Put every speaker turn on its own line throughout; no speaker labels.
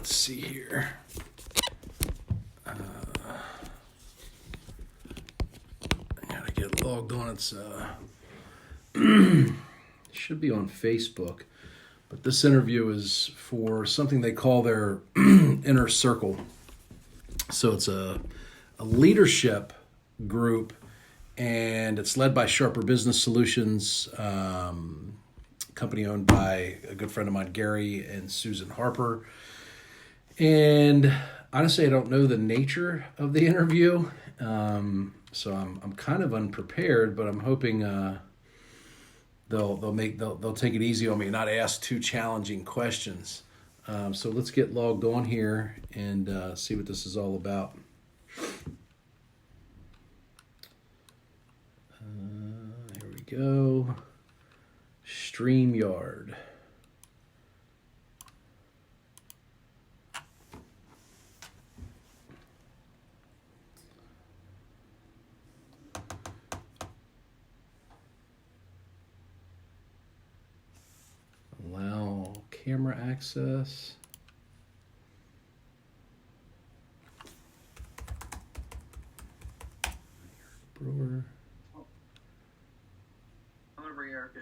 let's see here. I gotta get logged on. It's should be on Facebook, but this interview is for something they call their inner circle. So it's a leadership group, and it's led by Sharper Business Solutions, company owned by a good friend of mine, Gary and Susan Harper. And honestly, I don't know the nature of the interview, so I'm kind of unprepared. But I'm hoping they'll take it easy on me, and not ask too challenging questions. So let's get logged on here and see what this is all about. Here we go. StreamYard. Allow camera access. Brewer.
I'm gonna bring Eric in.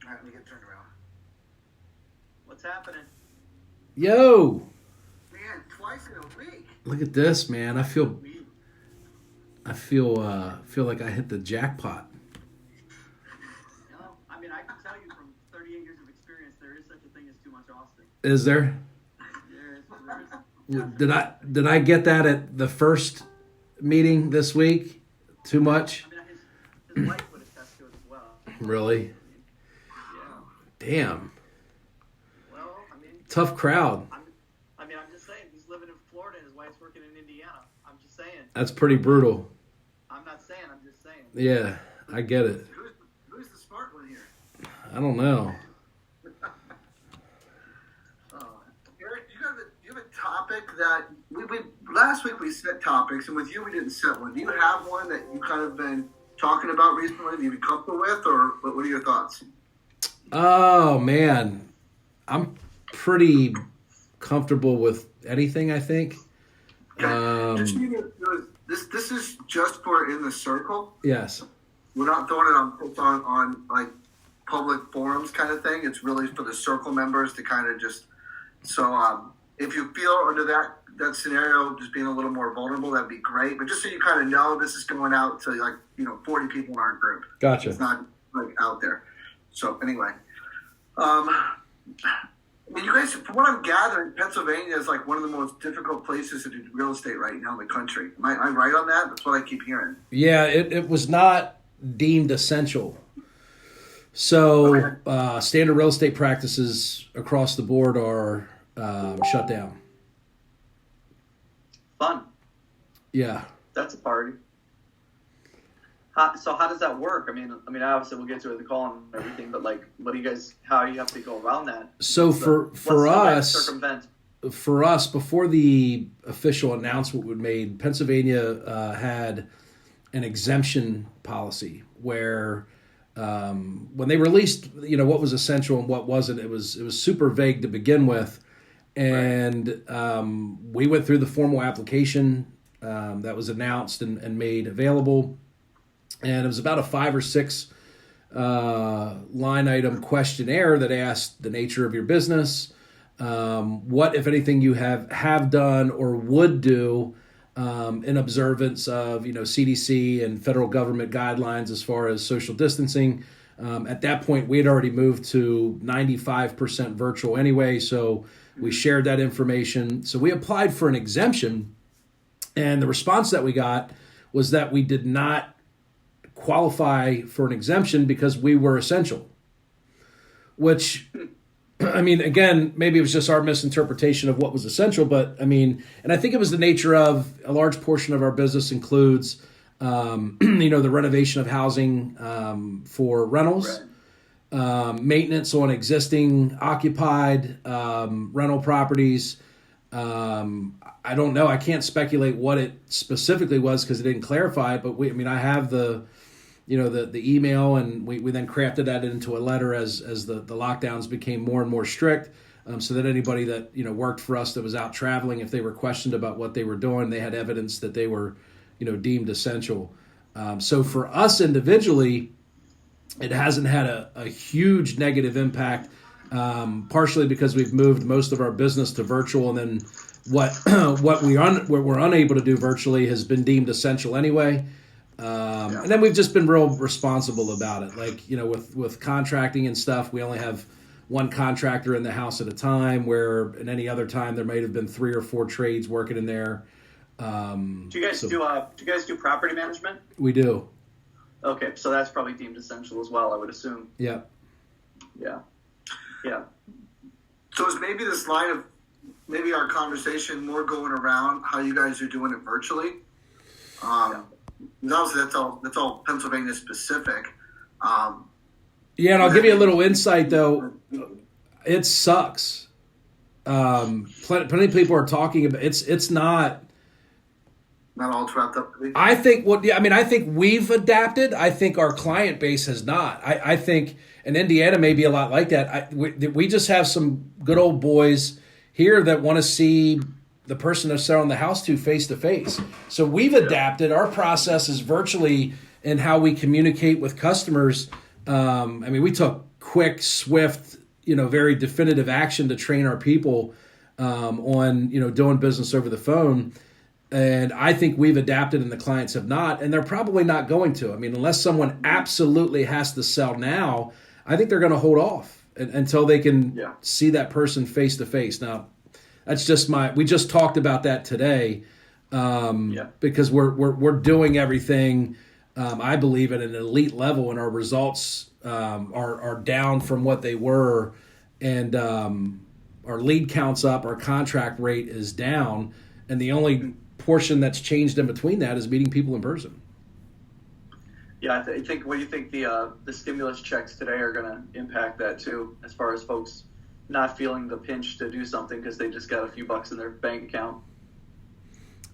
All right, let me get turned around.
What's happening?
Yo!
Man, twice in a week.
Look at this, man. I feel like I hit the jackpot.
You know, I mean, I can tell you from 38 years of experience, there is such a thing as too much Austin.
Is there?
There is.
Did I get that at the first meeting this week? Too much?
I mean, his wife would attest to it as well.
Really?
Yeah.
Damn.
Well, I mean.
Tough crowd.
I'm just saying, he's living in Florida and his wife's working in Indiana. I'm just saying.
That's pretty brutal.
I'm not saying, I'm just saying.
Yeah, I get it.
Who's the smart one here?
I don't know.
Eric, you have a topic that we last week we set topics, and with you we didn't set one. Do you have one that you kind of been talking about recently that you've been comfortable with, or what are your thoughts?
Oh, man. I'm pretty comfortable with anything, I think.
This is just for in the circle.
Yes.
We're not throwing it on like public forums kind of thing. It's really for the circle members to kind of just. So if you feel under that scenario, just being a little more vulnerable, that'd be great. But just so you kind of know, this is going out to 40 people in our group.
Gotcha.
It's not like out there. So anyway, I mean, you guys, from what I'm gathering, Pennsylvania is like one of the most difficult places to do real estate right now in the country. Am I right on that? That's what I keep hearing.
Yeah, it was not deemed essential. So standard real estate practices across the board are shut down.
Fun.
Yeah.
That's a party. So how does that work? I mean, obviously we'll get to it, the call and everything, but like, how do you have to go around that?
So for us,
circumvent?
For us, before the official announcement was made, Pennsylvania had an exemption policy where when they released, what was essential and what wasn't, it was super vague to begin with, and we went through the formal application that was announced and made available. And it was about a 5 or 6 line item questionnaire that asked the nature of your business, what, if anything, you have done or would do in observance of CDC and federal government guidelines as far as social distancing. At that point, we had already moved to 95% virtual anyway, so we shared that information. So we applied for an exemption, and the response that we got was that we did not qualify for an exemption because we were essential, which, I mean, again, maybe it was just our misinterpretation of what was essential, but I mean, and I think it was the nature of a large portion of our business includes, the renovation of housing for rentals, maintenance on existing occupied rental properties. I don't know. I can't speculate what it specifically was because it didn't clarify it, but I have the email, and we then crafted that into a letter as the lockdowns became more and more strict. so that anybody that worked for us that was out traveling, if they were questioned about what they were doing, they had evidence that they were deemed essential. So for us individually, it hasn't had a huge negative impact, partially because we've moved most of our business to virtual, and then what we're unable to do virtually has been deemed essential anyway. And then we've just been real responsible about it. Like, with contracting and stuff, we only have one contractor in the house at a time, where in any other time there might have been 3 or 4 trades working in there.
Do you guys do property management?
We do.
Okay, so that's probably deemed essential as well, I would assume.
Yeah.
Yeah.
So is maybe this line of maybe our conversation more going around how you guys are doing it virtually? Obviously that's all Pennsylvania specific.
Yeah, and I'll give you a little insight though. It sucks. Plenty of people are talking about it's not
all wrapped up.
I think I think we've adapted. I think our client base has not. I think, and Indiana may be a lot like that. We just have some good old boys here that want to see the person they're selling the house to face to face. So we've adapted. Our process is virtually in how we communicate with customers. We took quick, swift, very definitive action to train our people on doing business over the phone. And I think we've adapted and the clients have not, and they're probably not going to. Unless someone absolutely has to sell now, I think they're going to hold off until they can see that person face to face. Now, that's just we just talked about that today because we're doing everything, I believe, at an elite level, and our results are down from what they were, and our lead count's up, our contract rate is down, and the only portion that's changed in between that is meeting people in person.
Yeah, I think. What do you think the stimulus checks today are going to impact that too, as far as folks not feeling the pinch to do something because they just got a few bucks in their bank account?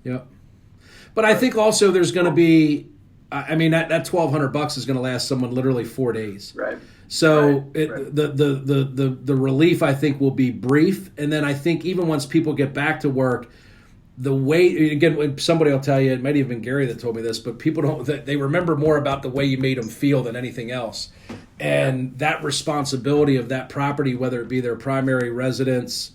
Yep. But I think also there's going to be, that $1,200 is going to last someone literally 4 days.
Right.
So the relief, I think, will be brief, and then I think even once people get back to work, the way, again, somebody will tell you, it might have been Gary that told me this, but people they remember more about the way you made them feel than anything else. And that responsibility of that property, whether it be their primary residence,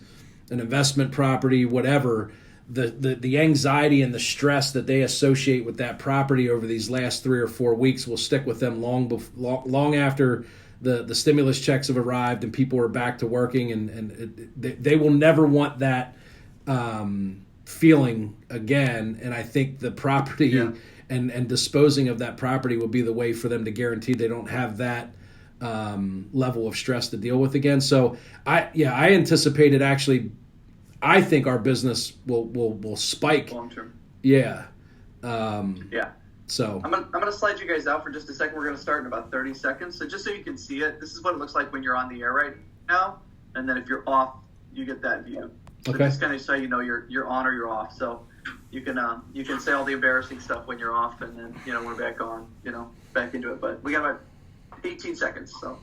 an investment property, whatever, the anxiety and the stress that they associate with that property over these last 3 or 4 weeks will stick with them long after the stimulus checks have arrived and people are back to working, and they will never want that feeling again. And I think the property and disposing of that property will be the way for them to guarantee they don't have that level of stress to deal with again. So I anticipated, actually, I think our business will spike
long term.
So
I'm gonna slide you guys out for just a second. We're gonna start in about 30 seconds. So just so you can see it, this is what it looks like when you're on the air right now, and then if you're off, you get that view. So
okay.
Just kind of so you know you're on or you're off. So you can say all the embarrassing stuff when you're off, and then we're back on, back into it. But we got about 18 seconds. So.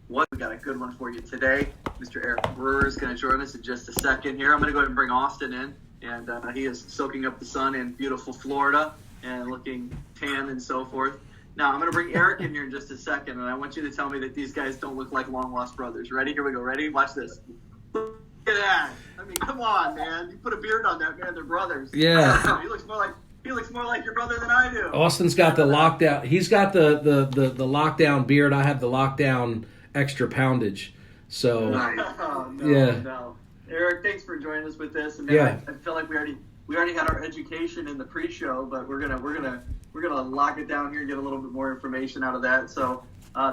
We got a good one for you today. Mr. Eric Brewer is going to join us in just a second here. I'm going to go ahead and bring Austin in, and he is soaking up the sun in beautiful Florida and looking tan and so forth. Now, I'm going to bring Eric in here in just a second, and I want you to tell me that these guys don't look like long-lost brothers. Ready? Here we go. Ready? Watch this. Look at that. I mean, come on, man. You put a beard on that man. They're brothers.
Yeah.
He looks more like your brother than I do.
Austin's got the lockdown. He's got the lockdown beard. I have the lockdown extra poundage. So
no. Eric, thanks for joining us with this. And I feel like we already had our education in the pre-show, but we're gonna lock it down here and get a little bit more information out of that. So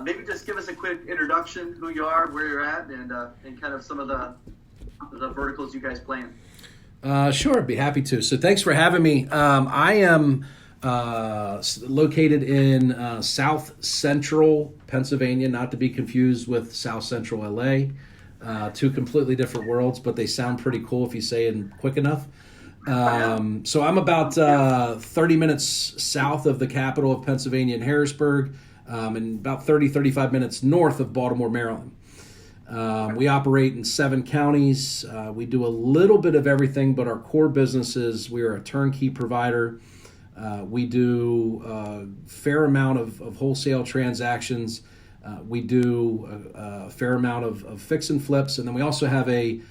maybe just give us a quick introduction, who you are, where you're at, and kind of some of the verticals you guys play in.
Sure, I'd be happy to. So thanks for having me. I am located in South Central Pennsylvania, not to be confused with South Central LA. Two completely different worlds, but they sound pretty cool if you say it quick enough. So I'm about 30 minutes south of the capital of Pennsylvania in Harrisburg, and about 35 minutes north of Baltimore, Maryland. We operate in 7 counties. We do a little bit of everything, but our core business is we are a turnkey provider. We do a fair amount of wholesale transactions. We do a fair amount of fix and flips, and then we also have a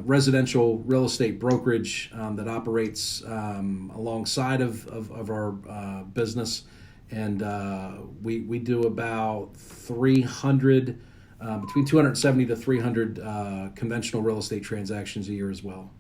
residential real estate brokerage that operates alongside of our business, and we do about 300. Between 270 to 300 conventional real estate transactions a year as well.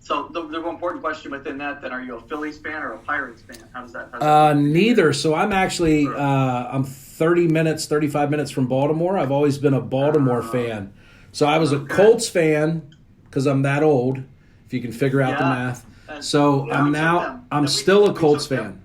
So the more important question within that, then, are you a Phillies fan or a Pirates fan? How does that
neither. So I'm actually I'm 35 minutes from Baltimore. I've always been a Baltimore fan. So I was a Colts fan because I'm that old, if you can figure out the math. So I'm still a Colts fan.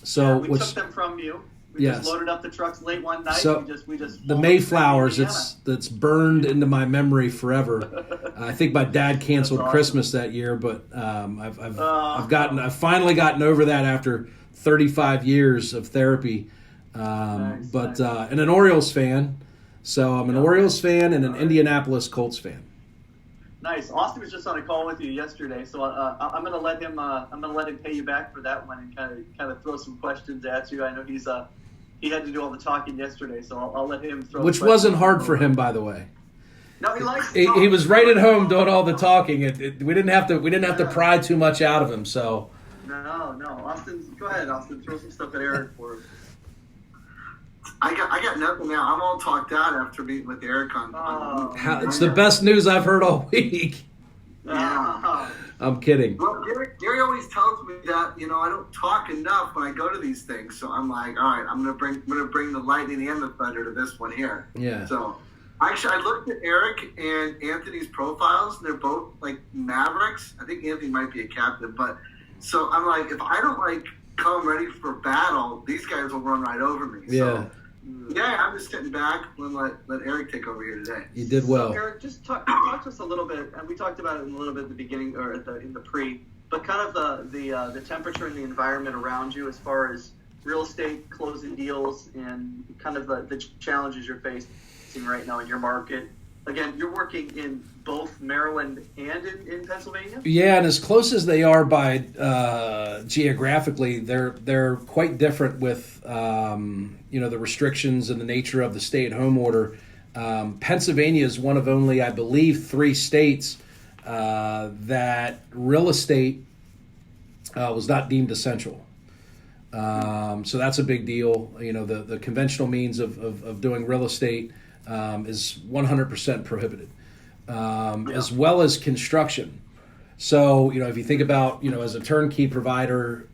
So
we took them from you. We just loaded up the trucks late one night.
So
we just
the Mayflowers, that's burned into my memory forever. I think my dad canceled Christmas that year, but I've finally gotten over that after 35 years of therapy. And an Orioles fan. So I'm an Orioles fan and an Indianapolis Colts fan.
Nice. Austin was just on a call with you yesterday, so I'm going to let him pay you back for that one and kind of throw some questions at you. I know he had to do all the talking yesterday, so I'll let him throw.
Which wasn't hard for him, by the way.
No, he likes.
He was right at home doing all the talking. We didn't have to pry too much out of him. So.
No. Austin, go ahead, Austin. Throw some stuff at Eric for him.
I got nothing now. I'm all talked out after meeting with Eric on
it's the best news I've heard all week.
Yeah.
I'm kidding.
Well, Gary always tells me that I don't talk enough when I go to these things. So I'm like, all right, I'm gonna bring the lightning and the thunder to this one here.
Yeah.
So actually, I looked at Eric and Anthony's profiles. And they're both like Mavericks. I think Anthony might be a captain, but so I'm like, if I don't come ready for battle, these guys will run right over me.
Yeah.
So, I'm just sitting back and let Eric take over here today.
You did well.
So Eric, just talk to us a little bit, and we talked about it a little bit at the beginning or in the pre, but kind of the temperature and the environment around you as far as real estate, closing deals, and kind of the challenges you're facing right now in your market. Again, you're working in both Maryland and in Pennsylvania?
Yeah, and as close as they are by geographically, they're quite different with the restrictions and the nature of the stay-at-home order. Pennsylvania is one of only, I believe, 3 states that real estate was not deemed essential. So that's a big deal. The conventional means of doing real estate is 100% prohibited, as well as construction. So, if you think about, as a turnkey provider,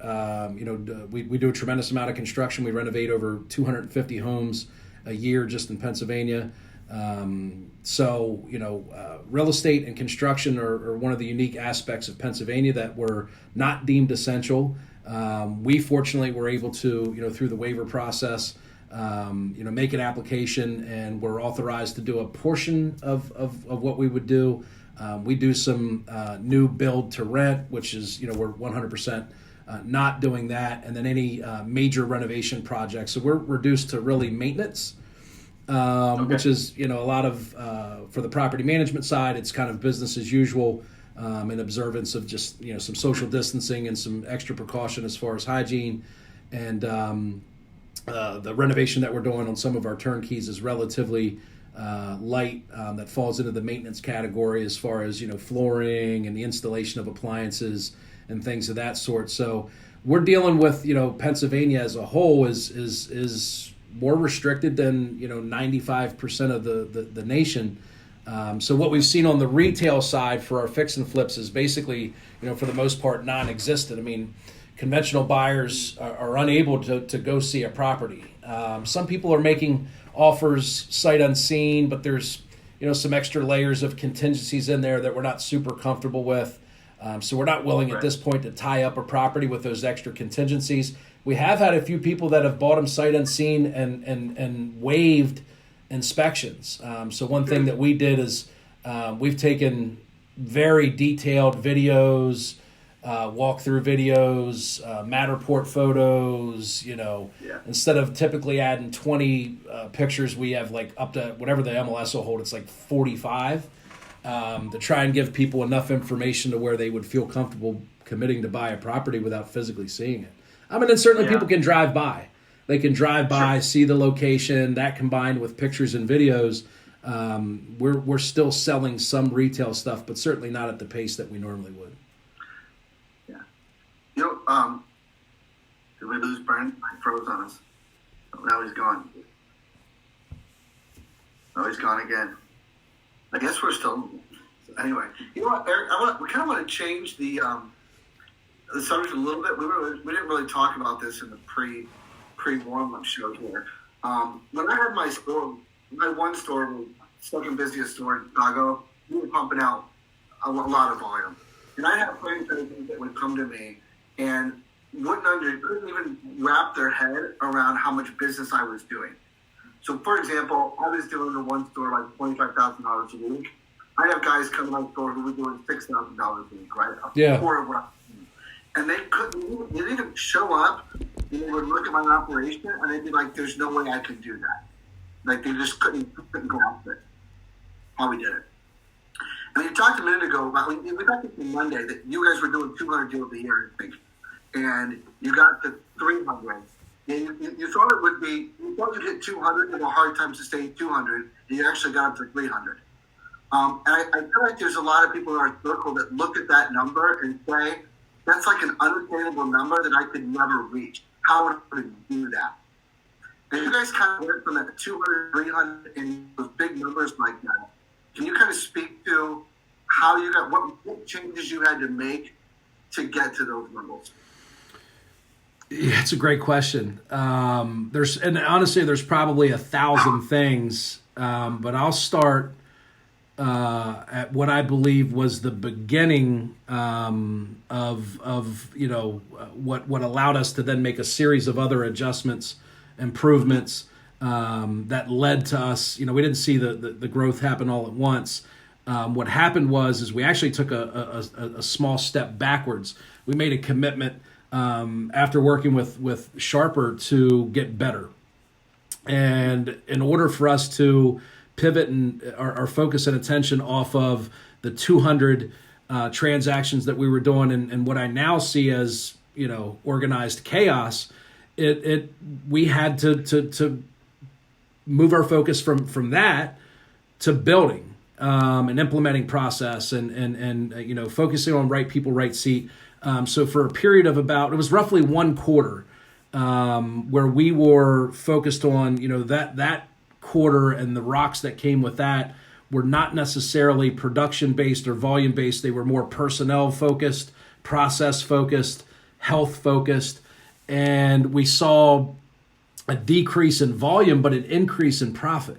we do a tremendous amount of construction. We renovate over 250 homes a year just in Pennsylvania. Real estate and construction are one of the unique aspects of Pennsylvania that were not deemed essential. We fortunately were able to, through the waiver process, make an application, and we're authorized to do a portion of what we would do. We do some new build to rent, which is, we're 100% not doing that. And then any major renovation projects. So we're reduced to really maintenance, which is, a lot of, for the property management side, it's kind of business as usual, in observance of just, some social distancing and some extra precaution as far as hygiene. And the renovation that we're doing on some of our turnkeys is relatively light, that falls into the maintenance category as far as flooring and the installation of appliances and things of that sort. So we're dealing with Pennsylvania as a whole is more restricted than 95% of the nation. So what we've seen on the retail side for our fix and flips is basically for the most part non-existent. I mean, conventional buyers are unable to go see a property. Some people are making offers sight unseen, but there's some extra layers of contingencies in there that we're not super comfortable with. So we're not willing at this point to tie up a property with those extra contingencies. We have had a few people that have bought them sight unseen and waived inspections. So one thing that we did is we've taken very detailed videos, walkthrough videos, Matterport photos, instead of typically adding 20 pictures, we have like up to whatever the MLS will hold, it's like 45, to try and give people enough information to where they would feel comfortable committing to buy a property without physically seeing it. I mean, and certainly people can drive by. They can drive by, see the location. That combined with pictures and videos, we're still selling some retail stuff, but certainly not at the pace that we normally would.
Did we lose Brent? He froze on us. Oh, now he's gone. Oh, he's gone again. I guess we're still. Anyway, you know what, Eric? We kind of want to change the subject a little bit. We didn't really talk about this in the pre warm up show here. When I had my store, my one store was second busiest store in Chicago. We were pumping out a lot of volume, and I had franchisees that would come to me and couldn't even wrap their head around how much business I was doing. So, for example, I was doing in one store like $25,000 a week. I have guys come to my store who were doing $6,000 a week, right?
Yeah.
And they didn't even show up, and they would look at my operation, and they'd be like, there's no way I could do that. Like, they just couldn't go off it, how we did it. And you talked a minute ago about, we talked on Monday that you guys were doing 200 deals a year, I think. And you got to 300. And you thought it would be, you thought you'd hit 200 and have a hard time sustaining 200, and you actually got up to 300. And I feel like there's a lot of people in our circle that look at that number and say, that's like an unattainable number that I could never reach. How would I do that? And you guys kind of went from that 200, 300, and those big numbers like that. Can you kind of speak to how you got, what changes you had to make to get to those levels?
Yeah, it's a great question. And honestly, there's probably 1,000 things, but I'll start at what I believe was the beginning of what allowed us to then make a series of other adjustments, improvements that led to us. We didn't see the growth happen all at once. What happened was we actually took a small step backwards. We made a commitment after working with Sharper to get better. And in order for us to pivot and our focus and attention off of the 200 transactions that we were doing and what I now see as, organized chaos, we had to move our focus from that to building and implementing process and focusing on right people, right seat. So for a period of it was roughly one quarter where we were focused on, that quarter and the rocks that came with that were not necessarily production-based or volume-based. They were more personnel-focused, process-focused, health-focused. And we saw a decrease in volume, but an increase in profit.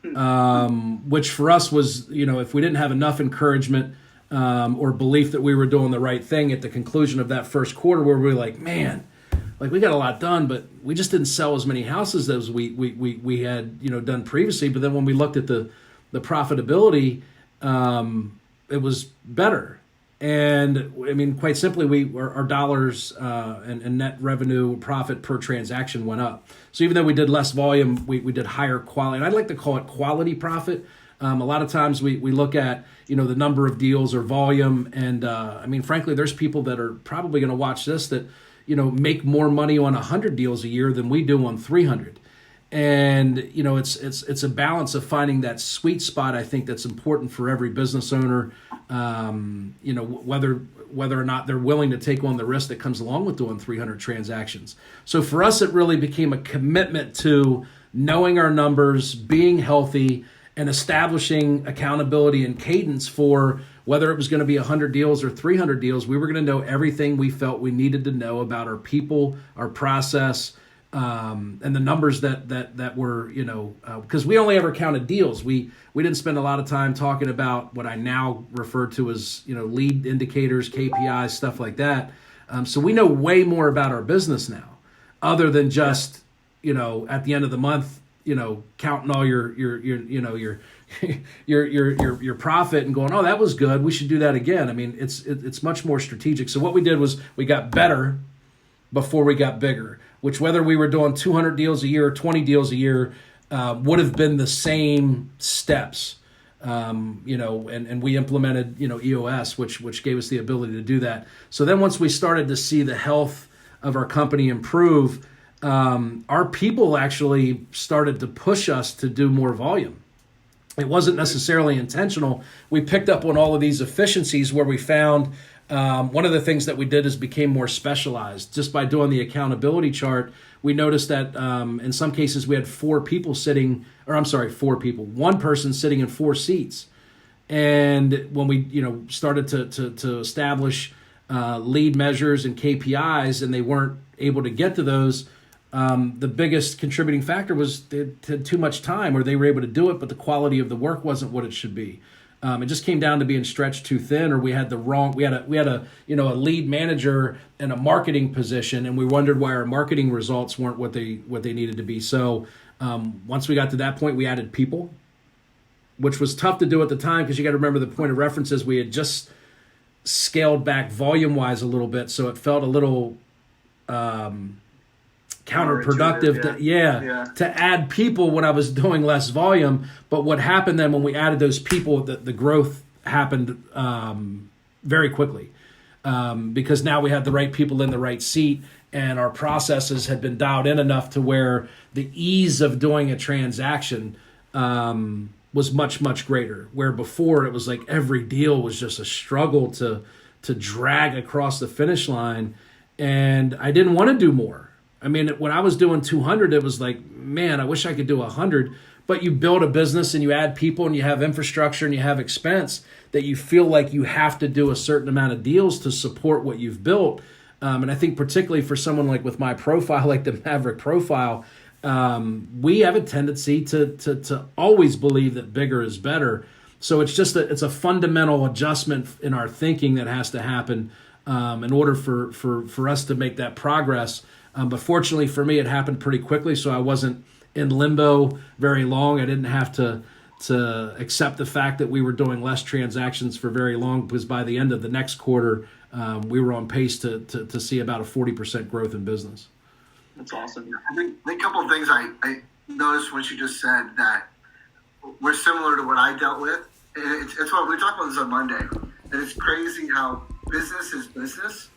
Which for us was, if we didn't have enough encouragement or belief that we were doing the right thing at the conclusion of that first quarter, where we were like, man, like we got a lot done, but we just didn't sell as many houses as we had done previously. But then when we looked at the profitability, it was better. And I mean, quite simply, our dollars and net revenue profit per transaction went up. So even though we did less volume, we did higher quality. And I'd like to call it quality profit. A lot of times we look at the number of deals or volume, and I mean, frankly, there's people that are probably going to watch this that make more money on 100 deals a year than we do on 300. And it's a balance of finding that sweet spot. I think that's important for every business owner. Whether or not they're willing to take on the risk that comes along with doing 300 transactions. So for us, it really became a commitment to knowing our numbers, being healthy, and establishing accountability and cadence for whether it was going to be 100 deals or 300 deals. We were going to know everything we felt we needed to know about our people, our process, and the numbers that were, because we only ever counted deals. We didn't spend a lot of time talking about what I now refer to as, lead indicators, KPIs, stuff like that. So we know way more about our business now, other than just, at the end of the month, counting all your your profit and going, oh, that was good, we should do that again. I mean, it's much more strategic. So what we did was we got better before we got bigger, which whether we were doing 200 deals a year or 20 deals a year would have been the same steps. And we implemented, EOS, which gave us the ability to do that. So then once we started to see the health of our company improve, our people actually started to push us to do more volume. It wasn't necessarily intentional. We picked up on all of these efficiencies where we found one of the things that we did is became more specialized. Just by doing the accountability chart, we noticed that in some cases we had one person sitting in 4 seats. And when we started to establish lead measures and KPIs, and they weren't able to get to those, the biggest contributing factor was they had too much time, or they were able to do it, but the quality of the work wasn't what it should be. It just came down to being stretched too thin, or we had a lead manager in a marketing position, and we wondered why our marketing results weren't what they needed to be. So once we got to that point, we added people, which was tough to do at the time, because you got to remember the point of reference is we had just scaled back volume wise a little bit, so it felt a little counterproductive to add people when I was doing less volume. But what happened then when we added those people, the growth happened very quickly, because now we had the right people in the right seat, and our processes had been dialed in enough to where the ease of doing a transaction was much, much greater. Where before it was like every deal was just a struggle to drag across the finish line, and I didn't want to do more. I mean, when I was doing 200, it was like, man, I wish I could do 100. But you build a business and you add people and you have infrastructure and you have expense that you feel like you have to do a certain amount of deals to support what you've built. And I think particularly for someone like with my profile, like the Maverick profile, we have a tendency to always believe that bigger is better. So it's just it's a fundamental adjustment in our thinking that has to happen in order for us to make that progress. But fortunately for me, it happened pretty quickly, so I wasn't in limbo very long. I didn't have to accept the fact that we were doing less transactions for very long, because by the end of the next quarter, we were on pace to see about a 40% growth in business.
That's awesome.
I think a couple of things I noticed what you just said that were similar to what I dealt with. It's what we talked about this on Monday, and it's crazy how business is business.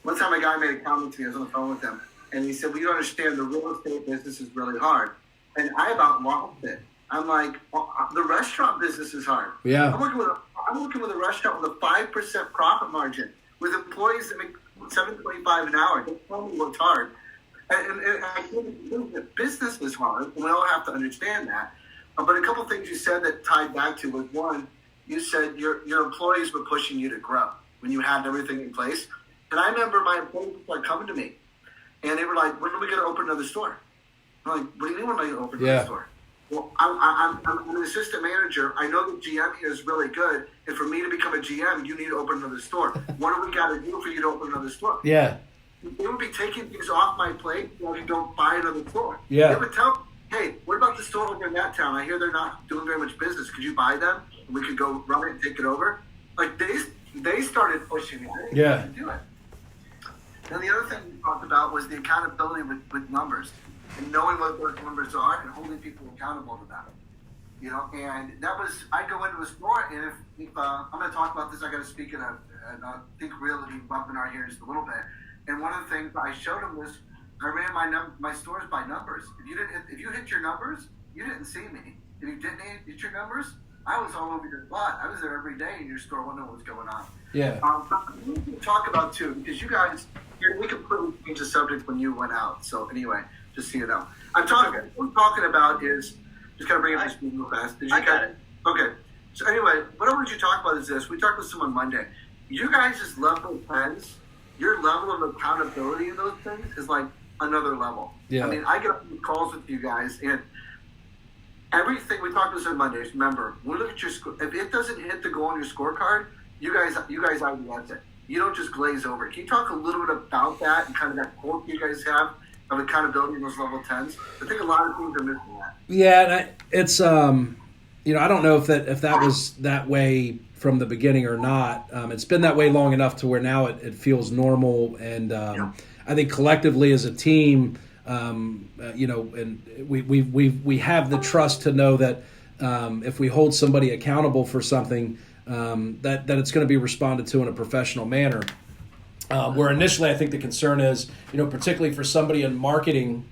One time a guy made a comment to me, I was on the phone with him, and he said, well, you don't understand, the real estate business is really hard. And I about lost it. I'm like, well, the restaurant business is hard.
Yeah.
I'm working with a restaurant with a 5% profit margin, with employees that make $7.25 an hour. They tell me what's hard. And I can't believe that business is hard, and we all have to understand that. But a couple of things you said that tied back to was, one, you said your employees were pushing you to grow when you had everything in place. And I remember my employees were coming to me, and they were like, when are we going to open another store? I'm like, what do you mean when am I going to open another store? Well, I'm an assistant manager. I know that GM is really good, and for me to become a GM, you need to open another store. What do we got to do for you to open another store?
Yeah.
They would be taking things off my plate so I could go buy another store.
Yeah.
They would tell me, hey, what about the store over in that town? I hear they're not doing very much business. Could you buy them? And we could go run it and take it over. Like, they started pushing me. I didn't do it. Then the other thing we talked about was the accountability with numbers, and knowing what those numbers are and holding people accountable to them. And that was, I go into a store, and if I'm going to talk about this, I got to speak at a Think Realty webinar here in just a little bit. And one of the things I showed them was I ran my stores by numbers. If you hit your numbers, you didn't see me. If you didn't hit your numbers, I was all over your butt. I was there every day in your store, wondering what was going on.
Yeah.
We can talk about too, because you guys, we completely changed the subject when you went out. So anyway, just so you know, what I'm talking about is just kind of bring up this real fast.
I got it.
Okay. So anyway, what I want you to talk about is this. We talked with someone Monday. You guys' level of pens, your level of accountability in those things is like another level.
Yeah.
I mean, I get on calls with you guys, and everything we talk about this on Mondays. Remember, we look at your score. If it doesn't hit the goal on your scorecard, you guys IDS it. You don't just glaze over it. Can you talk a little bit about that and kind of that quote you guys have of accountability in those level 10s? I think a lot of teams are missing that.
Yeah, and it's I don't know if that was that way from the beginning or not. It's been that way long enough to where now it feels normal, and I think collectively as a team, and we have the trust to know that if we hold somebody accountable for something, that it's going to be responded to in a professional manner. Where initially I think the concern is, particularly for somebody in marketing,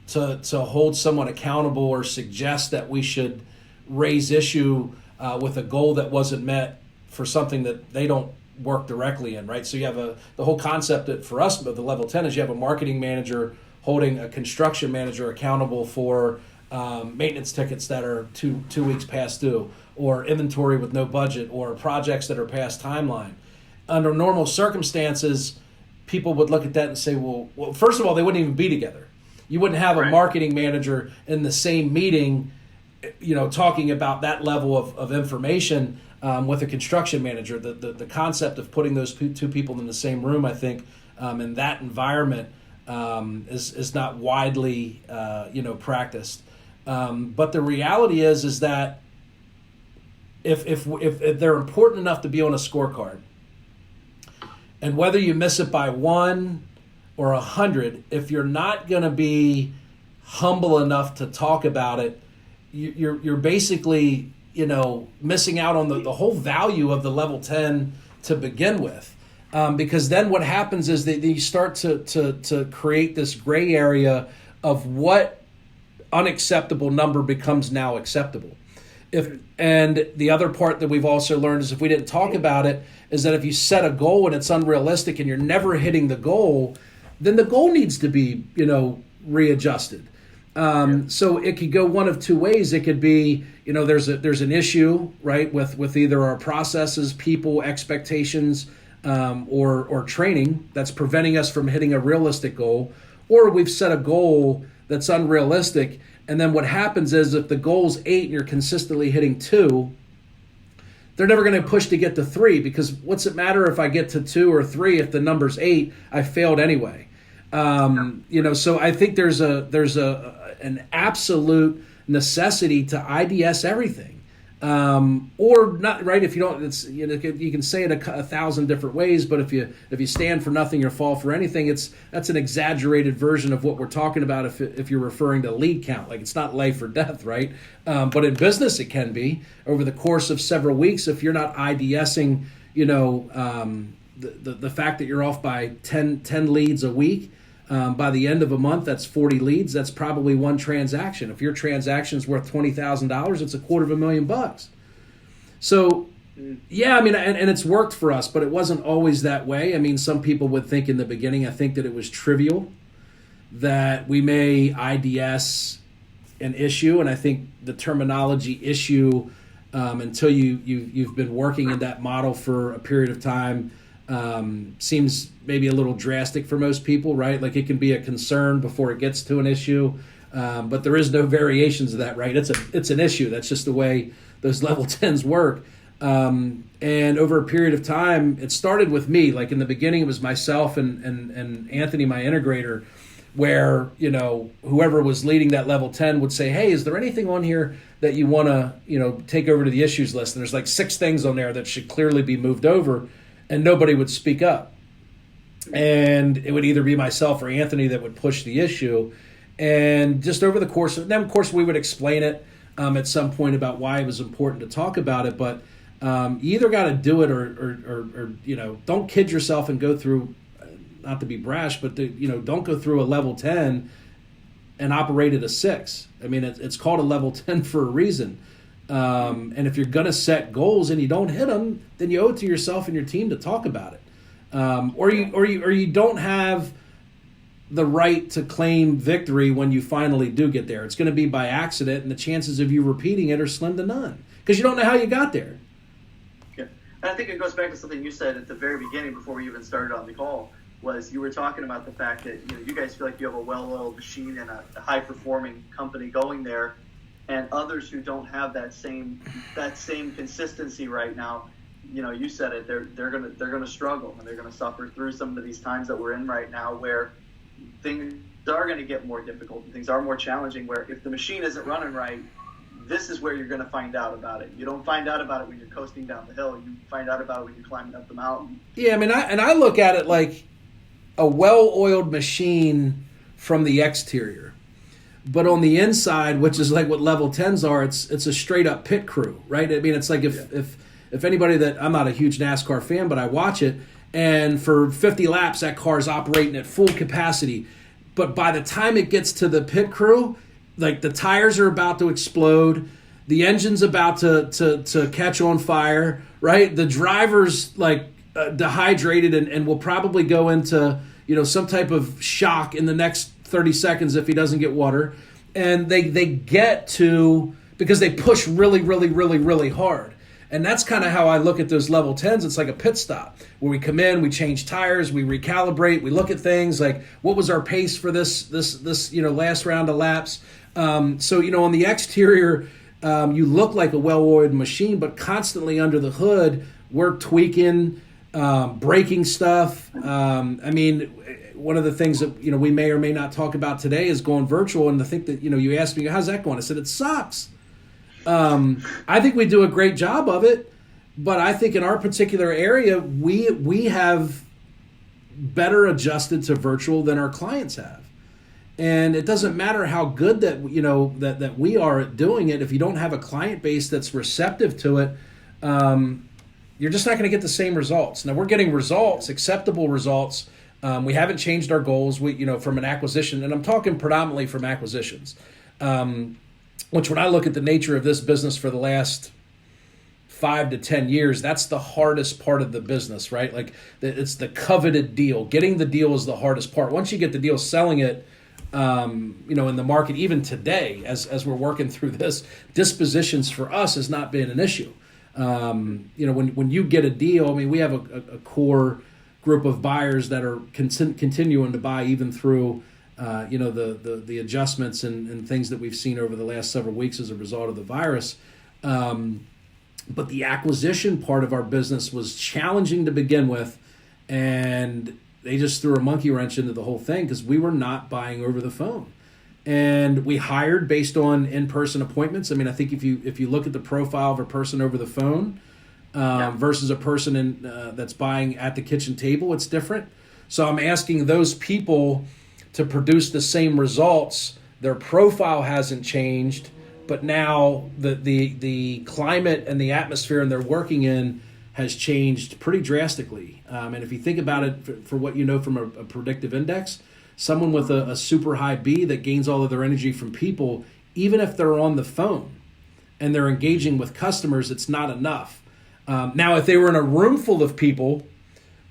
to hold someone accountable or suggest that we should raise issue with a goal that wasn't met for something that they don't work directly in, right? So you have the whole concept that for us, but the level 10 is you have a marketing manager holding a construction manager accountable for maintenance tickets that are two weeks past due, or inventory with no budget, or projects that are past timeline. Under normal circumstances, people would look at that and say, well, first of all, they wouldn't even be together. You wouldn't have a marketing manager in the same meeting, talking about that level of information with a construction manager. The concept of putting those two people in the same room, I think, in that environment is not widely practiced. But the reality is that if they're important enough to be on a scorecard, and whether you miss it by 1 or 100, if you're not going to be humble enough to talk about it, you're basically missing out on the whole value of the level 10 to begin with. Because then what happens is that you start to create this gray area of what unacceptable number becomes now acceptable. And the other part that we've also learned is if we didn't talk about it, is that if you set a goal and it's unrealistic and you're never hitting the goal, then the goal needs to be, readjusted. So it could go one of two ways. It could be, there's an issue, right, with either our processes, people, expectations, or training that's preventing us from hitting a realistic goal, or we've set a goal that's unrealistic. And then what happens is if the goal's 8 and you're consistently hitting 2, they're never going to push to get to 3, because what's it matter if I get to 2 or 3 if the number's 8? I failed anyway. So I think there's an absolute necessity to IDS everything. Or not, right? If you don't, it's you can say it a thousand different ways, but if you stand for nothing or fall for anything, that's an exaggerated version of what we're talking about. If you're referring to lead count, like it's not life or death, right? But in business, it can be over the course of several weeks. If you're not IDSing, the fact that you're off by 10 leads a week. By the end of a month, that's 40 leads. That's probably one transaction. If your transaction is worth $20,000, it's $250,000. So, yeah, I mean, and it's worked for us, but it wasn't always that way. I mean, some people would think in the beginning, I think that it was trivial that we may IDS an issue, and I think the terminology issue, until you've been working in that model for a period of time, seems maybe a little drastic for most people, right? Like it can be a concern before it gets to an issue, but there is no variations of that, right? It's an issue. That's just the way those level 10s work. And over a period of time, it started with me. Like in the beginning, it was myself and Anthony, my integrator, where whoever was leading that level 10 would say, "Hey, is there anything on here that you want to take over to the issues list?" And there's like 6 things on there that should clearly be moved over. And nobody would speak up. And it would either be myself or Anthony that would push the issue. And just over the course of we would explain it at some point about why it was important to talk about it. But you either got to do it or don't kid yourself and go through, not to be brash, but don't go through a level 10 and operate at a 6. I mean, it's called a level 10 for a reason. And if you're going to set goals and you don't hit them, then you owe it to yourself and your team to talk about it. Or you don't have the right to claim victory when you finally do get there. It's going to be by accident, and the chances of you repeating it are slim to none because you don't know how you got there.
Yeah. And I think it goes back to something you said at the very beginning before we even started on the call. was you were talking about the fact that you guys feel like you have a well-oiled machine and a high-performing company going there, and others who don't have that same consistency right now. You said it. They're gonna struggle, and they're gonna suffer through some of these times that we're in right now, where things are going to get more difficult and things are more challenging. Where if the machine isn't running right, this is where you're going to find out about it. You don't find out about it when you're coasting down the hill. You find out about it when you're climbing up the mountain.
Yeah, I mean, I look at it like a well-oiled machine from the exterior, but on the inside, which is like what level 10s are, it's a straight up pit crew, right? I mean, it's like if anybody that, I'm not a huge NASCAR fan, but I watch it, and for 50 laps that car's operating at full capacity, but by the time it gets to the pit crew, like the tires are about to explode, the engine's about to catch on fire, right? The driver's like dehydrated and will probably go into some type of shock in the next 30 seconds if he doesn't get water. And they get to, because they push really, really, really, really hard. And that's kind of how I look at those level 10s. It's like a pit stop where we come in, we change tires, we recalibrate, we look at things like what was our pace for this last round of laps. So on the exterior, you look like a well-oiled machine, but constantly under the hood, we're tweaking, breaking stuff. I mean, one of the things that we may or may not talk about today is going virtual. And I think that you asked me, how's that going? I said it sucks. I think we do a great job of it, but I think in our particular area, we have better adjusted to virtual than our clients have. And it doesn't matter how good that that we are at doing it. If you don't have a client base that's receptive to it, you're just not going to get the same results. Now we're getting results, acceptable results. We haven't changed our goals. From an acquisition, and I'm talking predominantly from acquisitions. Which when I look at the nature of this business for the last 5 to 10 years, that's the hardest part of the business, right? Like it's the coveted deal. Getting the deal is the hardest part. Once you get the deal, selling it, in the market, even today, as we're working through this, dispositions for us has not been an issue. When you get a deal, I mean, we have a core group of buyers that are continuing to buy even through the adjustments and things that we've seen over the last several weeks as a result of the virus. But the acquisition part of our business was challenging to begin with, and they just threw a monkey wrench into the whole thing because we were not buying over the phone. And we hired based on in-person appointments. I mean, I think if you look at the profile of a person over the phone versus a person that's buying at the kitchen table, it's different. So I'm asking those people to produce the same results. Their profile hasn't changed, but now the climate and the atmosphere and they're working in has changed pretty drastically. And if you think about it for what you know from a predictive index, someone with a super high B that gains all of their energy from people, even if they're on the phone and they're engaging with customers, it's not enough. Now, if they were in a room full of people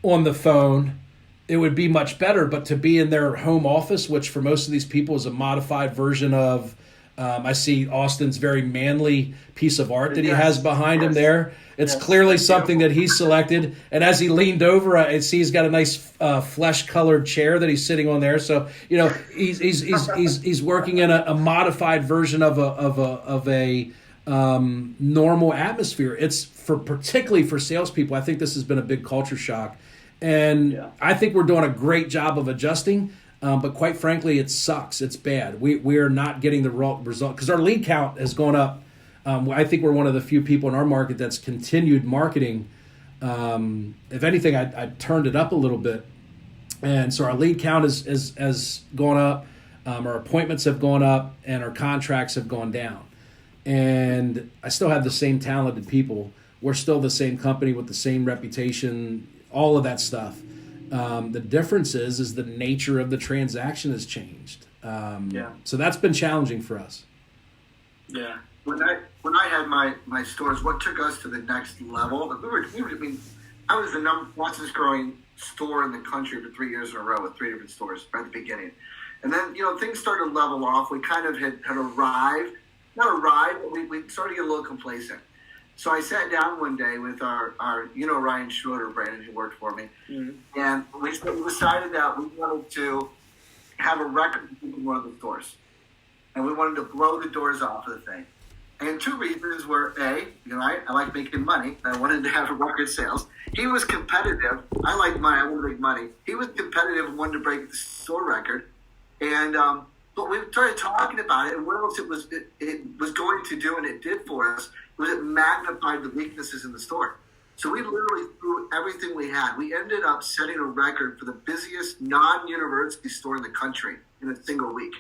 on the phone, it would be much better, but to be in their home office, which for most of these people is a modified version of, I see Austin's very manly piece of art that he has behind him there. It's clearly something that he selected. And as he leaned over, I see he's got a nice flesh-colored chair that he's sitting on there. So he's working in a modified version of a normal atmosphere. It's particularly for salespeople. I think this has been a big culture shock. And I think we're doing a great job of adjusting, but quite frankly, it sucks. It's bad. We are not getting the result because our lead count has gone up. I think we're one of the few people in our market that's continued marketing. If anything, I turned it up a little bit. And so our lead count has gone up, our appointments have gone up, and our contracts have gone down. And I still have the same talented people. We're still the same company with the same reputation, all of that stuff. The difference is the nature of the transaction has changed. So that's been challenging for us.
Yeah. When I had my stores, what took us to the next level? I was the fastest growing store in the country for 3 years in a row with 3 different stores right at the beginning. And then, things started to level off. We kind of had arrived, not arrived, but we started to get a little complacent. So I sat down one day with our Ryan Schroeder, Brandon, who worked for me, and we decided that we wanted to have a record in one of the stores, and we wanted to blow the doors off of the thing. And two reasons were A, I like making money. I wanted to have record sales. He was competitive. I like money. I want to make money. He was competitive and wanted to break the store record. And but we started talking about it, and what else it was going to do, and it did for us, was it magnified the weaknesses in the store. So we literally threw everything we had. We ended up setting a record for the busiest non-university store in the country in a single week.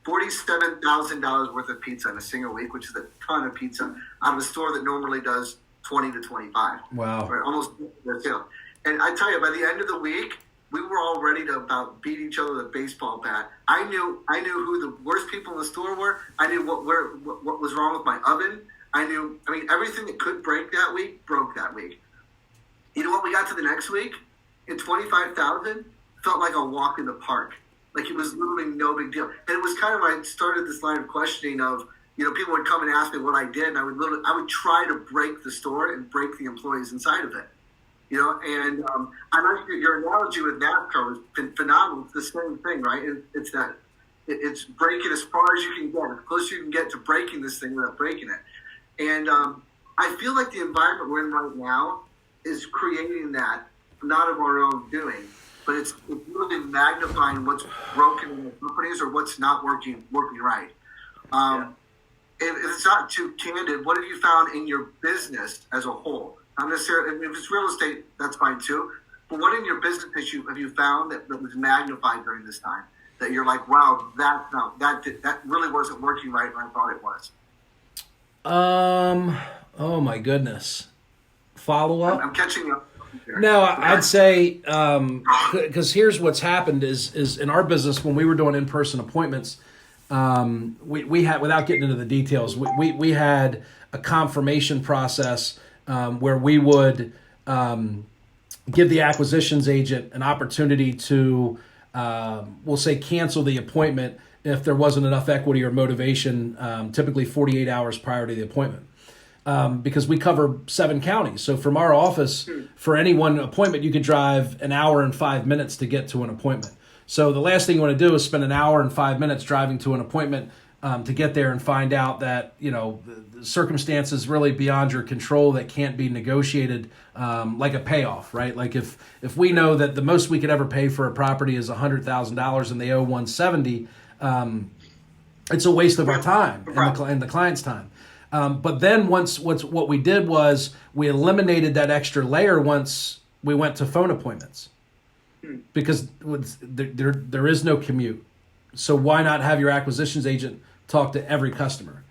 $47,000 worth of pizza in a single week, which is a ton of pizza, out of a store that normally does 20 to 25.
Wow.
Right, almost their sale. And I tell you, by the end of the week, we were all ready to about beat each other with a baseball bat. I knew who the worst people in the store were. I knew what was wrong with my oven. Everything that could break that week broke that week. You know what? We got to the next week, and 25,000 felt like a walk in the park. Like it was literally no big deal. And it was kind of, I started this line of questioning of, people would come and ask me what I did, and I would try to break the store and break the employees inside of it. And I like your analogy with NASCAR has been phenomenal. It's the same thing, right? It's breaking as far as you can get, as close as you can get to breaking this thing without breaking it. And I feel like the environment we're in right now is creating that, not of our own doing, but it's really magnifying what's broken in the companies or what's not working right. If it's not too candid, what have you found in your business as a whole? Not necessarily, if it's real estate, that's fine too. But what in your business have you found that was magnified during this time? That you're like, wow, that really wasn't working right when I thought it was.
Oh my goodness. Follow up?
I'm catching up.
No, I'd say, because here's what's happened is in our business, when we were doing in-person appointments, we had, without getting into the details, we had a confirmation process where we would give the acquisitions agent an opportunity to, we'll say, cancel the appointment if there wasn't enough equity or motivation, typically 48 hours prior to the appointment. Because we cover 7 counties. So from our office, for any one appointment, you could drive an hour and 5 minutes to get to an appointment. So the last thing you want to do is spend an hour and 5 minutes driving to an appointment to get there and find out that, the circumstances really beyond your control that can't be negotiated, like a payoff, right? Like if we know that the most we could ever pay for a property is $100,000 and they owe $170, it's a waste of our time and the client's time. But then what we did was we eliminated that extra layer once we went to phone appointments, because there is no commute. So why not have your acquisitions agent talk to every customer?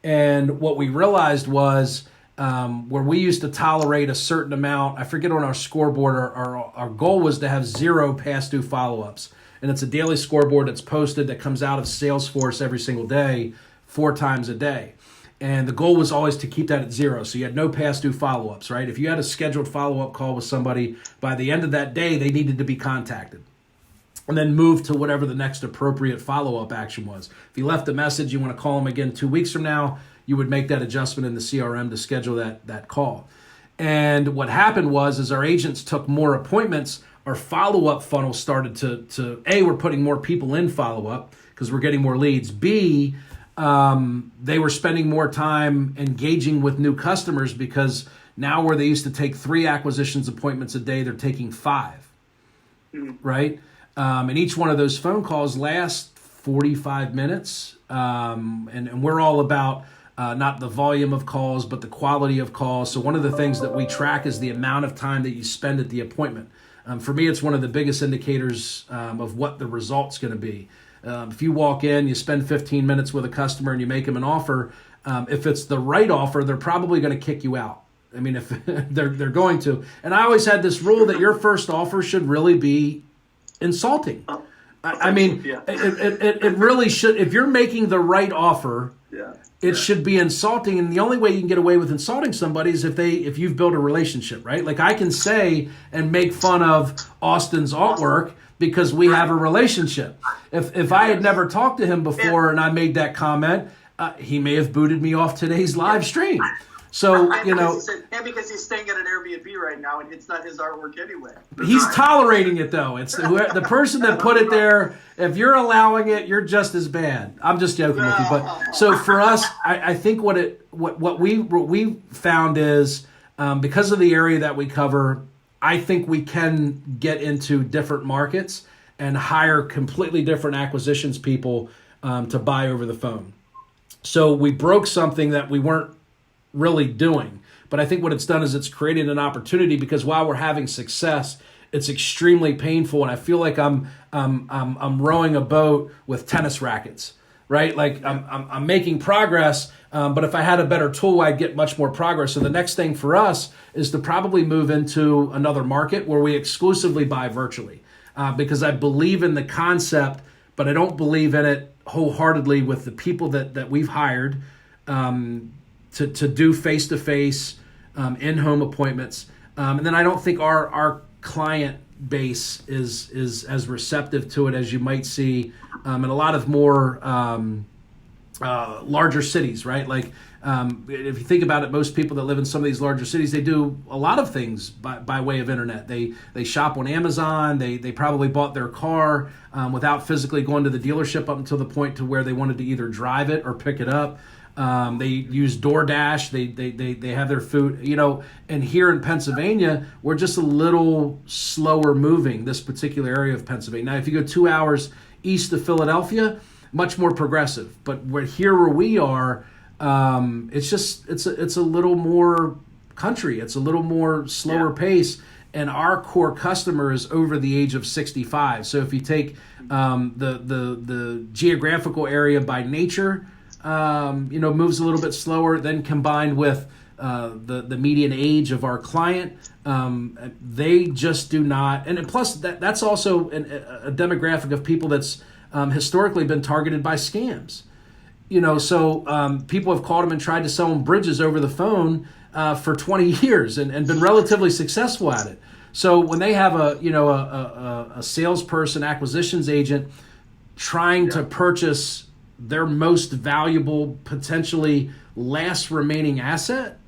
And what we realized was where we used to tolerate a certain amount, I forget on our scoreboard, our goal was to have 0 past due follow-ups. And it's a daily scoreboard that's posted that comes out of Salesforce every single day, 4 times a day. And the goal was always to keep that at 0. So you had no past due follow-ups, right? If you had a scheduled follow-up call with somebody, by the end of that day, they needed to be contacted. And then move to whatever the next appropriate follow-up action was. If you left a message, you want to call them again 2 weeks from now, you would make that adjustment in the CRM to schedule that call. And what happened was, as our agents took more appointments, our follow-up funnel started to A, we're putting more people in follow-up because we're getting more leads. B, they were spending more time engaging with new customers, because now where they used to take 3 acquisitions appointments a day, they're taking 5, right? And each one of those phone calls lasts 45 minutes. And we're all about not the volume of calls, but the quality of calls. So one of the things that we track is the amount of time that you spend at the appointment. For me, it's one of the biggest indicators of what the result's going to be. If you walk in, you spend 15 minutes with a customer and you make them an offer, if it's the right offer, they're probably going to kick you out. I mean, if they're going to. And I always had this rule that your first offer should really be insulting. I mean, it really should. If you're making the right offer, it should be insulting. And the only way you can get away with insulting somebody is if you've built a relationship, right? Like I can say and make fun of Austin's artwork because we have a relationship. If I had never talked to him before and I made that comment, he may have booted me off today's live stream. So,
and because he's staying at an Airbnb right now, and it's not his artwork anyway.
He's tolerating it, though. It's the person that put it there. If you're allowing it, you're just as bad. I'm just joking with you. But so for us, I think what we found is because of the area that we cover, I think we can get into different markets and hire completely different acquisitions people to buy over the phone. So we broke something that we weren't really doing. But I think what it's done is it's created an opportunity, because while we're having success, it's extremely painful, and I feel like I'm rowing a boat with tennis rackets, right? Like I'm making progress, but if I had a better tool, I'd get much more progress. So the next thing for us is to probably move into another market where we exclusively buy virtually, because I believe in the concept, but I don't believe in it wholeheartedly with the people that we've hired to do face-to-face in-home appointments. And then I don't think our client base is as receptive to it as you might see in a lot of more larger cities, right? Like if you think about it, most people that live in some of these larger cities, they do a lot of things by way of internet. They shop on Amazon. They probably bought their car without physically going to the dealership up until the point to where they wanted to either drive it or pick it up. They use DoorDash. They have their food, and here in Pennsylvania, we're just a little slower moving, this particular area of Pennsylvania. Now, if you go 2 hours east of Philadelphia, much more progressive. But where we are, it's a little more country. It's a little more slower pace. And our core customer is over the age of 65. So if you take the geographical area by nature, moves a little bit slower, then combined with the median age of our client, they just do not. And plus, that's also a demographic of people that's historically been targeted by scams. So people have called them and tried to sell them bridges over the phone for 20 years and been relatively successful at it. So when they have a salesperson, acquisitions agent trying to purchase their most valuable, potentially last remaining asset,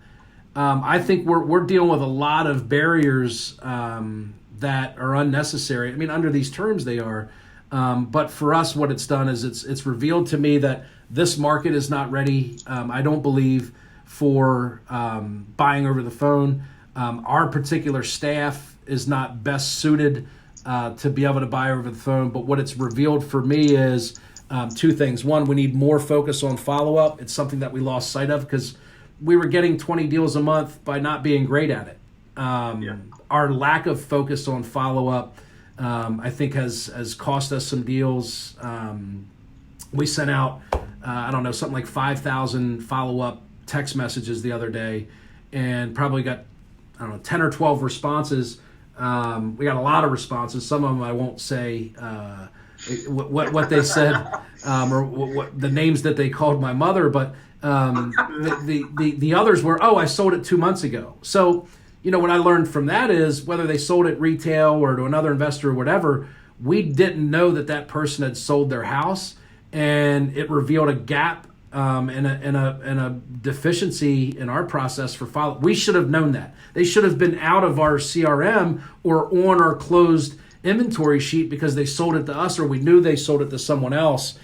I think we're dealing with a lot of barriers that are unnecessary. I mean, under these terms they are, but for us, what it's done is it's revealed to me that this market is not ready. I don't believe for buying over the phone. Our particular staff is not best suited to be able to buy over the phone. But what it's revealed for me is two things. One, we need more focus on follow-up. It's something that we lost sight of because we were getting 20 deals a month by not being great at it. Our lack of focus on follow-up, I think, has cost us some deals. We sent out, something like 5,000 follow-up text messages the other day and probably got, 10 or 12 responses. We got a lot of responses. Some of them I won't say what they said or what the names that they called my mother, but the others were, I sold it 2 months ago. So, what I learned from that is whether they sold it retail or to another investor or whatever, we didn't know that person had sold their house, and it revealed a gap and a deficiency in our process for follow. We should have known that. They should have been out of our CRM or on our closed inventory sheet because they sold it to us or we knew they sold it to someone else.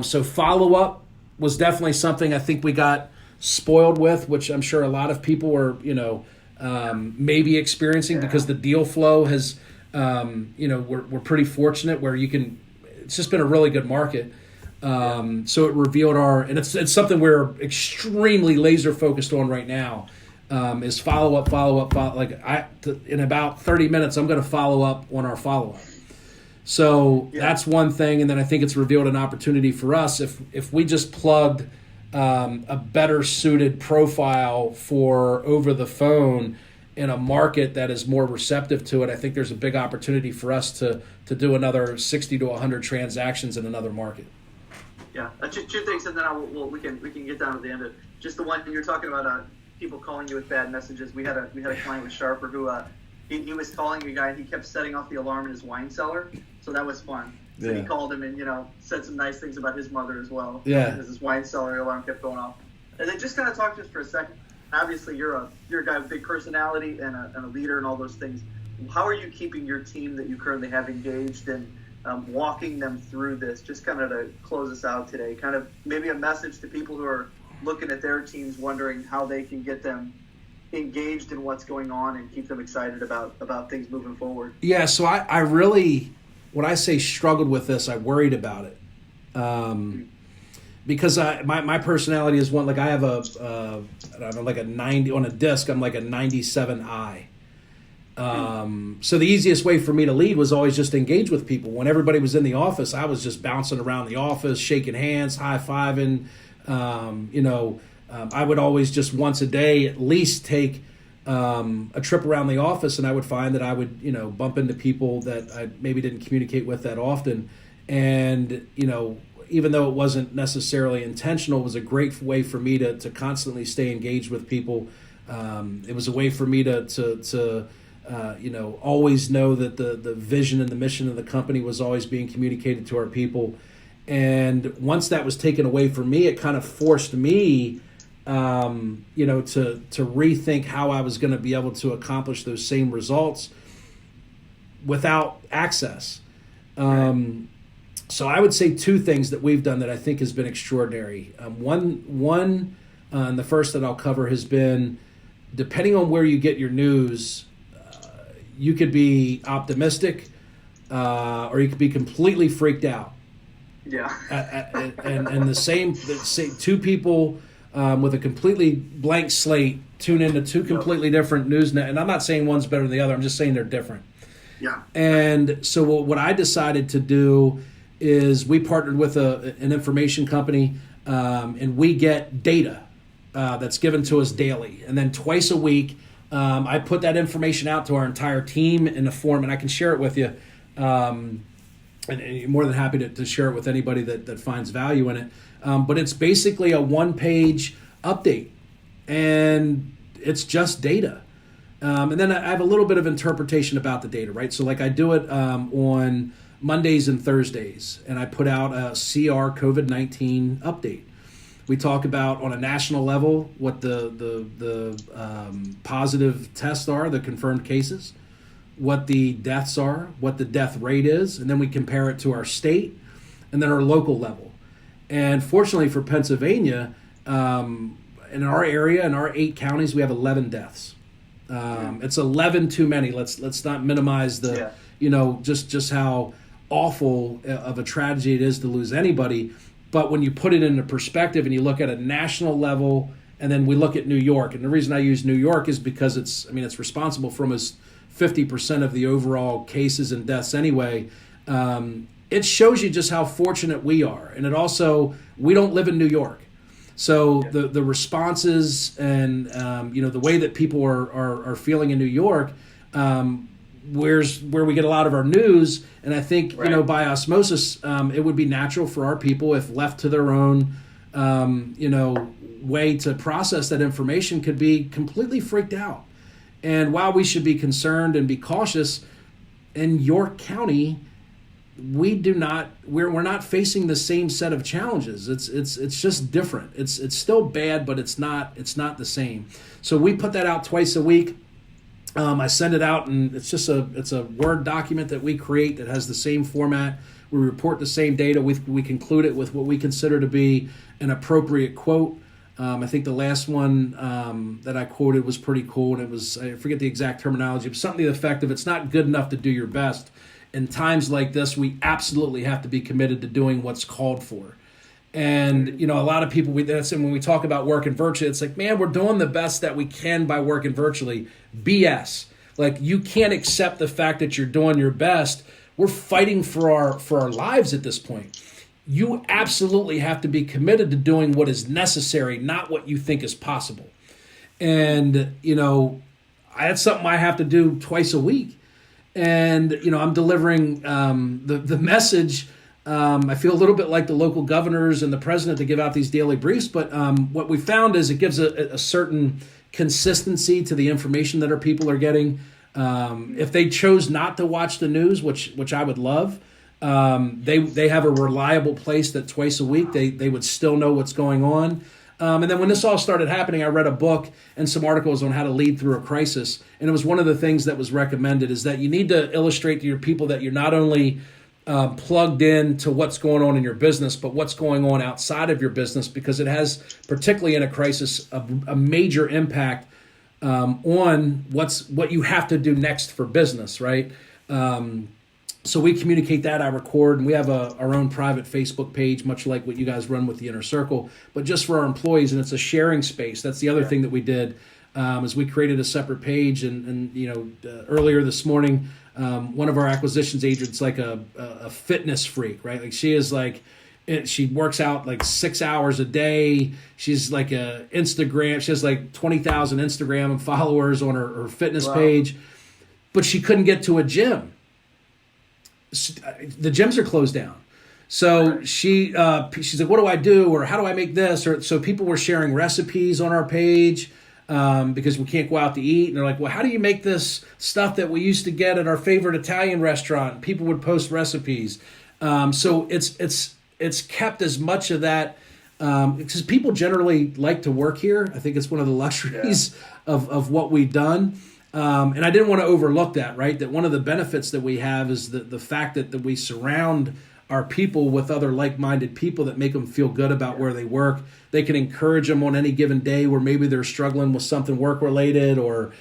So follow-up was definitely something I think we got spoiled with, which I'm sure a lot of people are, maybe experiencing because the deal flow has, we're pretty fortunate where it's just been a really good market. So it revealed and it's something we're extremely laser focused on right now, is follow up. Like in about 30 minutes, I'm going to follow up on our follow up. So that's one thing. And then I think it's revealed an opportunity for us. If we just plugged, a better suited profile for over the phone in a market that is more receptive to it, I think there's a big opportunity for us to do another 60 to 100 transactions in another market.
Yeah, two things, and then we can get down to the end of it. Just the one you're talking about, people calling you with bad messages. We had a client with Sharper who he was calling a guy and he kept setting off the alarm in his wine cellar, so that was fun. So he called him and said some nice things about his mother as well. Yeah, because his wine cellar alarm kept going off. And then just kind of talk to us for a second. obviously you're a guy with big personality and a leader and all those things. How are you keeping your team that you currently have engaged and walking them through this? Just kind of to close us out today, kind of maybe a message to people who are looking at their teams, wondering how they can get them engaged in what's going on and keep them excited about things moving forward.
Yeah, so I really, when I say struggled with this, I worried about it. Because my personality is one, like I have I don't know, like a 90 on a disc. I'm like a 97i. So the easiest way for me to lead was always just engage with people. When everybody was in the office, I was just bouncing around the office, shaking hands, high-fiving. I would always just once a day at least take a trip around the office, and I would find that I would, bump into people that I maybe didn't communicate with that often. And, even though it wasn't necessarily intentional, it was a great way for me to constantly stay engaged with people. It was a way for me to always know that the vision and the mission of the company was always being communicated to our people. And once that was taken away from me, it kind of forced me, to rethink how I was going to be able to accomplish those same results without access. So I would say two things that we've done that I think has been extraordinary. One, and the first that I'll cover has been, depending on where you get your news, you could be optimistic or you could be completely freaked out.
Yeah.
And the same two people with a completely blank slate tune into two completely different news. And I'm not saying one's better than the other. I'm just saying they're different.
Yeah.
And so what I decided to do is we partnered with an information company, and we get data that's given to us daily. And then twice a week, I put that information out to our entire team in a form, and I can share it with you. And you're more than happy to share it with anybody that finds value in it. But it's basically a one-page update, and it's just data. And then I have a little bit of interpretation about the data, right? So like I do it on Mondays and Thursdays, and I put out a CR COVID-19 update. We talk about on a national level what the positive tests are, the confirmed cases, what the deaths are, what the death rate is, and then we compare it to our state and then our local level. And fortunately for Pennsylvania, in our area, in our 8 counties, we have 11 deaths. It's 11 too many. Let's not minimize the, just how awful of a tragedy it is to lose anybody. But when you put it into perspective and you look at a national level, and then we look at New York, and the reason I use New York is because it's responsible for almost 50% of the overall cases and deaths anyway. It shows you just how fortunate we are. And it also, we don't live in New York. So the responses and, the way that people are feeling in New York, where we get a lot of our news. And I think, by osmosis, it would be natural for our people, if left to their own, way to process that information, could be completely freaked out. And while we should be concerned and be cautious, in York County, we're not facing the same set of challenges. It's just different. It's still bad, but it's not the same. So we put that out twice a week. I send it out, and it's a Word document that we create that has the same format. We report the same data. We conclude it with what we consider to be an appropriate quote. I think the last one that I quoted was pretty cool, and it was, I forget the exact terminology, but something to the effect of, it's not good enough to do your best. In times like this, we absolutely have to be committed to doing what's called for. And, a lot of people, when we talk about working virtually, it's like, man, we're doing the best that we can by working virtually. BS. Like, you can't accept the fact that you're doing your best. We're fighting for our lives at this point. You absolutely have to be committed to doing what is necessary, not what you think is possible. And, that's something I have to do twice a week. And, I'm delivering the message. I feel a little bit like the local governors and the president to give out these daily briefs. But what we found is it gives a certain consistency to the information that our people are getting. If they chose not to watch the news, which I would love, they have a reliable place that twice a week they would still know what's going on. And then when this all started happening, I read a book and some articles on how to lead through a crisis. And it was one of the things that was recommended is that you need to illustrate to your people that you're not only plugged in to what's going on in your business, but what's going on outside of your business, because it has, particularly in a crisis, a major impact on what you have to do next for business, right? So we communicate that, I record, and we have our own private Facebook page, much like what you guys run with the Inner Circle, but just for our employees, and it's a sharing space. That's the other thing that we did, is we created a separate page, and earlier this morning, one of our acquisitions agents, like a fitness freak, right? Like she is like, she works out like 6 hours a day. She's like she has like 20,000 Instagram followers on her fitness page, but she couldn't get to a gym. The gyms are closed down. So she's like, what do I do? Or how do I make this? Or so people were sharing recipes on our page because we can't go out to eat. And they're like, well, how do you make this stuff that we used to get at our favorite Italian restaurant? People would post recipes. So it's kept as much of that because people generally like to work here. I think it's one of the luxuries of what we've done. And I didn't want to overlook that, right? That one of the benefits that we have is the fact that we surround our people with other like-minded people that make them feel good about where they work. They can encourage them on any given day where maybe they're struggling with something work-related or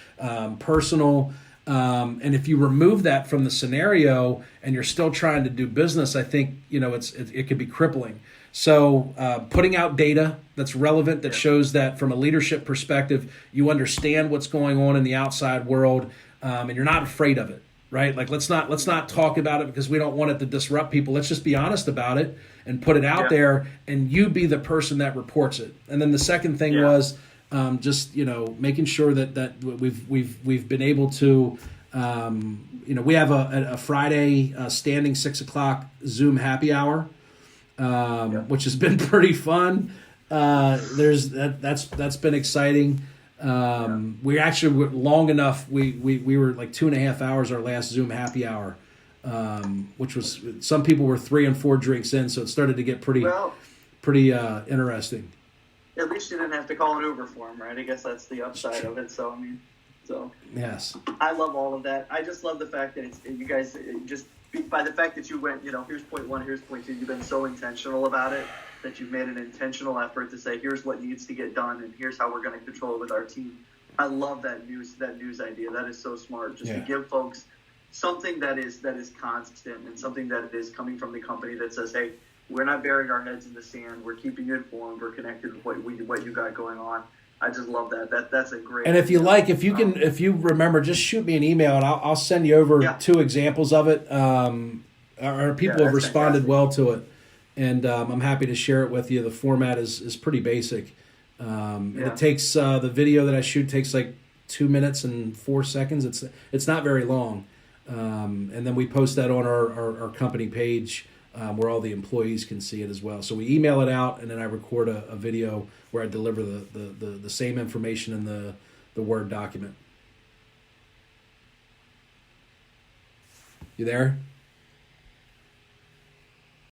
personal. And if you remove that from the scenario and you're still trying to do business, I think it could be crippling. So putting out data that's relevant, that shows that from a leadership perspective, you understand what's going on in the outside world, and you're not afraid of it, right? Like let's not talk about it because we don't want it to disrupt people. Let's just be honest about it and put it out there, and you be the person that reports it. And then the second thing was just making sure that we've been able to we have a Friday standing 6:00 Zoom happy hour. Which has been pretty fun. That's been exciting. We actually were long enough. We were like 2.5 hours our last Zoom happy hour, which was, some people were 3 and 4 drinks in, so it started to get pretty interesting.
At least you didn't have to call an Uber for them, right? I guess that's the upside of it. So
yes,
I love all of that. I just love the fact that you guys just. By the fact that you went, here's point 1, here's point 2, you've been so intentional about it that you've made an intentional effort to say, here's what needs to get done and here's how we're going to control it with our team. I love that news idea. That is so smart. Just to give folks something that is constant and something that is coming from the company that says, hey, we're not burying our heads in the sand. We're keeping you informed. We're connected with what you got going on. I just love that. That's a great.
And if you like, if you remember, just shoot me an email and I'll send you over 2 examples of it. Our people have responded well to it, and I'm happy to share it with you. The format is pretty basic. And it takes the video that I shoot takes like 2 minutes and 4 seconds. It's not very long, and then we post that on our company page. Where all the employees can see it as well. So we email it out, and then I record a video where I deliver the same information in the Word document. You there?